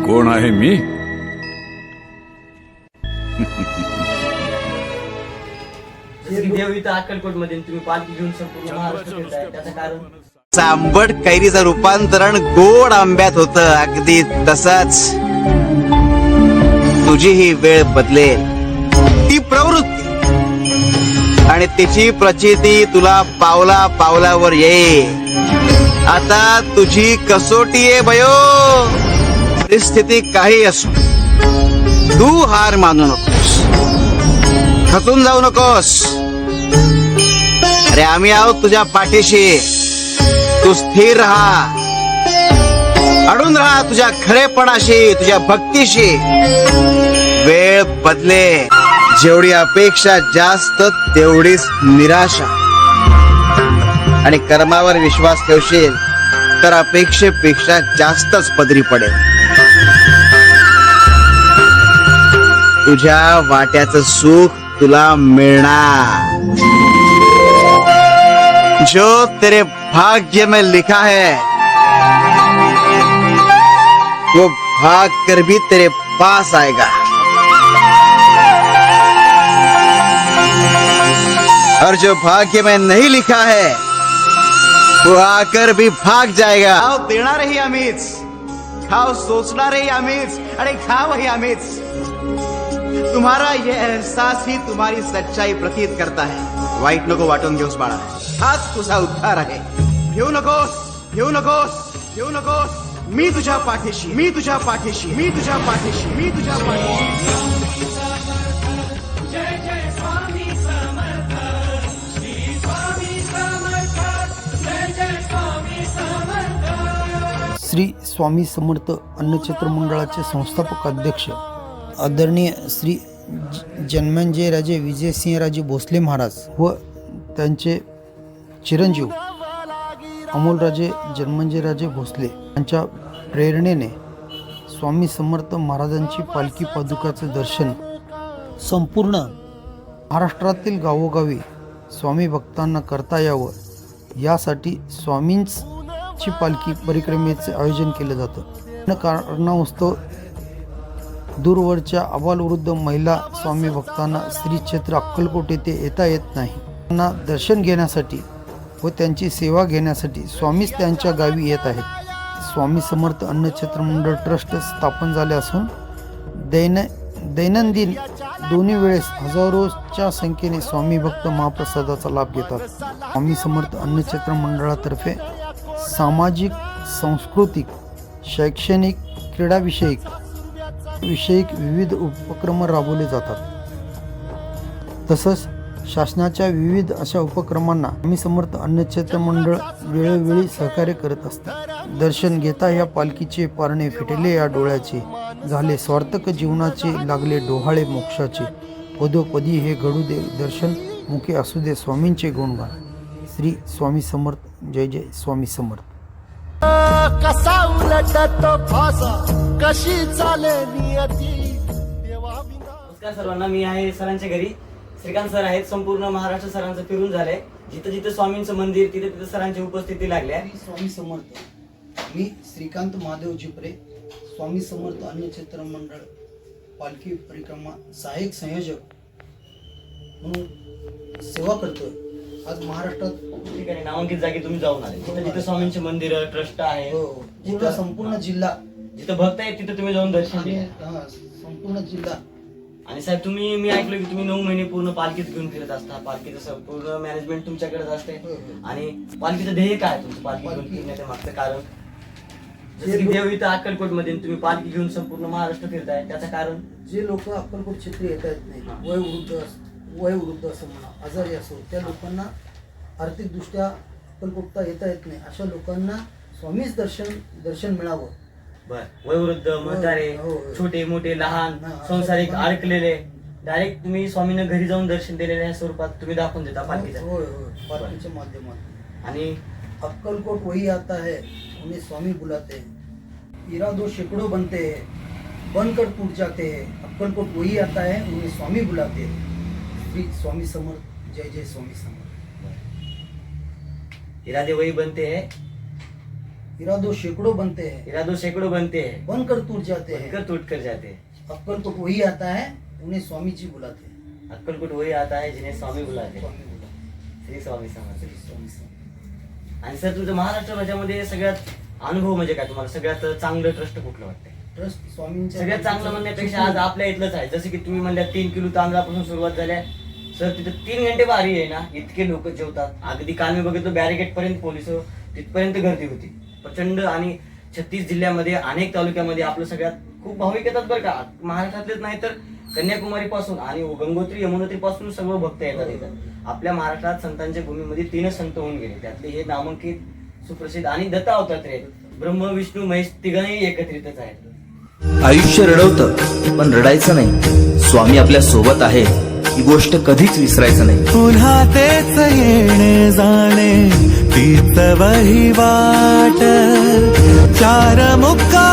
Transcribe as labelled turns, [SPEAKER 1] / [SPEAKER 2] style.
[SPEAKER 1] कोण आहे मी?
[SPEAKER 2] देव इथं अक्कलकोट मध्ये तुम्ही पालखी घेऊन संपूर्ण महाराष्ट्र फिरताय, त्याचं कारण?
[SPEAKER 3] आंबट कैरीचं रूपांतरण गोड आंब्यात होत, अगदी तसंच तुझी ही वेळ बदलेल, ती प्रवृत्ती आणि तिची प्रचिती तुला पावला पावलावर येईल. आता तुझी कसोटी आहे बयो. परिस्थिती काही असो, तू हार मानू नकोस, खचून जाऊ नकोस. अरे आम्ही आहोत तुझ्या पाठीशी. तू स्थिर राहा, अडून राहा तुझ्या खरेपणाशी, तुझ्या भक्तीशी. वेळ बदले, जेवढी अपेक्षा जास्त तेवढीच निराशा. आणि कर्मावर विश्वास ठेवशील तर अपेक्षेपेक्षा जास्तच पदरी पडेल. तुझ्या वाट्याचं सुख तुला मिळणार. जो तेरे भाग्य में लिखा है वो भाग कर भी तेरे पास आएगा, और जो भाग्य में नहीं लिखा है वो आकर भी भाग जाएगा. खाओ देणारही आम्हीच, खाओ सोचणारही आम्हीच आणि खावही आम्हीच. तुम्हारा ये एहसास ही तुम्हारी सच्चाई प्रतीत करता है. वाईट नको वाटून घेऊस बाळा, हाच तुझा उद्धार आहे. घेऊ नकोस, घेऊ नकोस, घेऊ नकोस. मी तुझ्या पाठीशी, मी तुझ्या पाठीशी, मी तुझ्या पाठीशी, मी तुझ्या पाठीशी.
[SPEAKER 4] जय जय स्वामी समर्थ, श्री स्वामी समर्थ, जय जय स्वामी समर्थ.
[SPEAKER 5] श्री स्वामी समर्थ अन्नछत्र मंडळाचे संस्थापक अध्यक्ष आदरणीय श्री जन्मेजयराजे विजयसिंहराजे भोसले महाराज व त्यांचे चिरंजीव अमोलराजे जन्मेजयराजे भोसले यांच्या प्रेरणेने स्वामी समर्थ महाराजांची पालखी पादुकाचं दर्शन संपूर्ण महाराष्ट्रातील गावोगावी स्वामी भक्तांना करता यावं यासाठी स्वामींची पालखी परिक्रमेचे आयोजन केलं जातं. कारणास्तव दूरवरच्या अबालवृद्ध महिला स्वामी भक्तांना श्री क्षेत्र अक्कलकोट येथे येता येत नाही. त्यांना दर्शन घेण्यासाठी व त्यांची सेवा घेण्यासाठी स्वामीच त्यांच्या गावी येत आहेत. स्वामी समर्थ अन्नछत्र मंडळ ट्रस्ट स्थापन झाले असून दैनंदिन दोन्ही वेळेस हजारोच्या संख्येने स्वामी भक्त महाप्रसादाचा लाभ घेतात. स्वामी समर्थ अन्नछत्र मंडळातर्फे सामाजिक, सांस्कृतिक, शैक्षणिक, क्रीडाविषयक विविध उपक्रम राबवले जातात. तसंच शासनाच्या विविध अशा उपक्रमांना स्वामी समर्थ अन्नछत्र मंडळ वेळोवेळी सहकार्य करत असतात. दर्शन घेता या पालखीचे पारणे फिटले या डोळ्याचे, झाले स्वार्थक जीवनाचे, लागले डोहाळे मोक्षाचे. पदोपदी हे घडू दे दर्शन, मुखे असू दे स्वामींचे गुणगान. श्री स्वामी समर्थ. जय जय स्वामी समर्थ.
[SPEAKER 6] कसा उलटतो फासा, कशी चाले नियती देवा विना.
[SPEAKER 2] नमस्कार सर्वांना, मी आहे सरांच्या घरी. श्रीकांत सर आहेत. संपूर्ण महाराष्ट्र सरांचं फिरून झालंय. जिथं जिथं स्वामींचं मंदिर तिथे तिथं सरांची उपस्थिती लागली आहे.
[SPEAKER 5] स्वामी समर्थ. मी श्रीकांत महादेव जिपरे, स्वामी समर्थ अन्नछत्र मंडळ पालखी परिक्रमा सहाय्यक संयोजक म्हणून सेवा करतोय. आज महाराष्ट्रात
[SPEAKER 2] ठिकाणी नामांकित जागी तुम्ही जाऊन आले. जिथं जिथं स्वामींचे मंदिर, ट्रस्ट आहे,
[SPEAKER 5] जिथं संपूर्ण जिल्हा,
[SPEAKER 2] जिथं भक्त आहेत तिथं तुम्ही जाऊन दर्शन घ्या.
[SPEAKER 5] संपूर्ण जिल्हा.
[SPEAKER 2] आणि साहेब तुम्ही, मी ऐकलं की तुम्ही 9 महिने पूर्ण पालखीत घेऊन फिरत असता. पालखीचं संपूर्ण मॅनेजमेंट तुमच्याकडेच असते. आणि पालखीचं ध्येय काय तुमचं पालखी घेऊन फिरण्याच्या मागचं कारण? जसं की देव इथं अक्कलकोट मध्ये तुम्ही पालखी घेऊन संपूर्ण महाराष्ट्र फिरताय, त्याचं कारण?
[SPEAKER 5] जे लोक अक्कलकोट क्षेत्र येता येत नाही, वयोवृद्ध असं म्हणा, आजारी असो, त्या लोकांना आर्थिकदृष्ट्या अक्कलकोटता येता येत नाही, अशा लोकांना स्वामीच दर्शन मिळावं.
[SPEAKER 2] बर, वयोवृद्ध, म्हातारे, छोटे मोठे, लहान, संसारिक, अडकलेले, डायरेक्ट तुम्ही स्वामींना घरी जाऊन दर्शन दिलेल्या स्वरूपात तुम्ही दाखवून देता पालखीचं.
[SPEAKER 5] पालखीच्या माध्यमातून.
[SPEAKER 2] आणि
[SPEAKER 5] अक्कलकोट वही आता है उन्हें स्वामी बुलाते हैं, इरादों शेकड़ों बनते हैं, बनकर टूट जाते हैं. अक्कलकोट वही आता है उन्हें स्वामी बुलाते हैं. श्री स्वामी समर्थ. जय जय स्वामी समर्थ.
[SPEAKER 2] इरादे वही बनते हैं,
[SPEAKER 5] इरादों सैकड़ों बनते हैं,
[SPEAKER 2] इरादों सैकड़ों बनते हैं,
[SPEAKER 5] बनकर टूट जाते हैं,
[SPEAKER 2] बनकर टूट कर जाते हैं.
[SPEAKER 5] अक्कलकोट वही आता है उन्हें स्वामी जी बुलाते हैं.
[SPEAKER 2] अक्कलकोट वही आता है जिन्हें स्वामी बुलाते हैं.
[SPEAKER 5] स्वामी बुलाते
[SPEAKER 2] श्री स्वामी समर्थ.
[SPEAKER 5] हैं. स्वामी समर्थ.
[SPEAKER 2] आणि सर तुमचं महाराष्ट्र राज्यामध्ये सगळ्यात अनुभव म्हणजे काय तुम्हाला सगळ्यात चांगलं ट्रस्ट कुठलं वाटतंय?
[SPEAKER 5] ट्रस्ट स्वामींच्या
[SPEAKER 2] सगळ्यात चांगलं म्हणण्यापेक्षा आज आपल्या इथलंच आहे. जसं की तुम्ही म्हणल्या 3 किलो तांदळापासून सुरुवात झाल्या. सर तिथं 3 घंटे बारी आहे ना, इतके लोक जेवतात. अगदी काल मी बघितलं बॅरिकेड पर्यंत पोलिस तिथपर्यंत गर्दी होती प्रचंड. आणि 36 जिल्ह्यामध्ये अनेक तालुक्यामध्ये आपलं सगळ्यात खूप भाविक येतात बरं का. महाराष्ट्रातलेच नाही तर कन्याकुमारी पासून आणि गंगोत्री यमुनोत्री पासून सर्व भक्त येतात इथं. आपल्या महाराष्ट्रात संतांच्या भूमीमध्ये 3 संत होऊन गेले. त्यातले हे नामांकित सुप्रसिद्ध आणि दत्ता अवतात्रे ब्रह्म विष्णू महेश तिघांही एकत्रितच आहेत.
[SPEAKER 1] आयुष्य रडवतं पण रडायचं नाही. स्वामी आपल्या सोबत आहे ही गोष्ट कधीच विसरायचं नाही.
[SPEAKER 7] पुन्हा तेच येणे जाणे तीच वही वाट चार मुक्का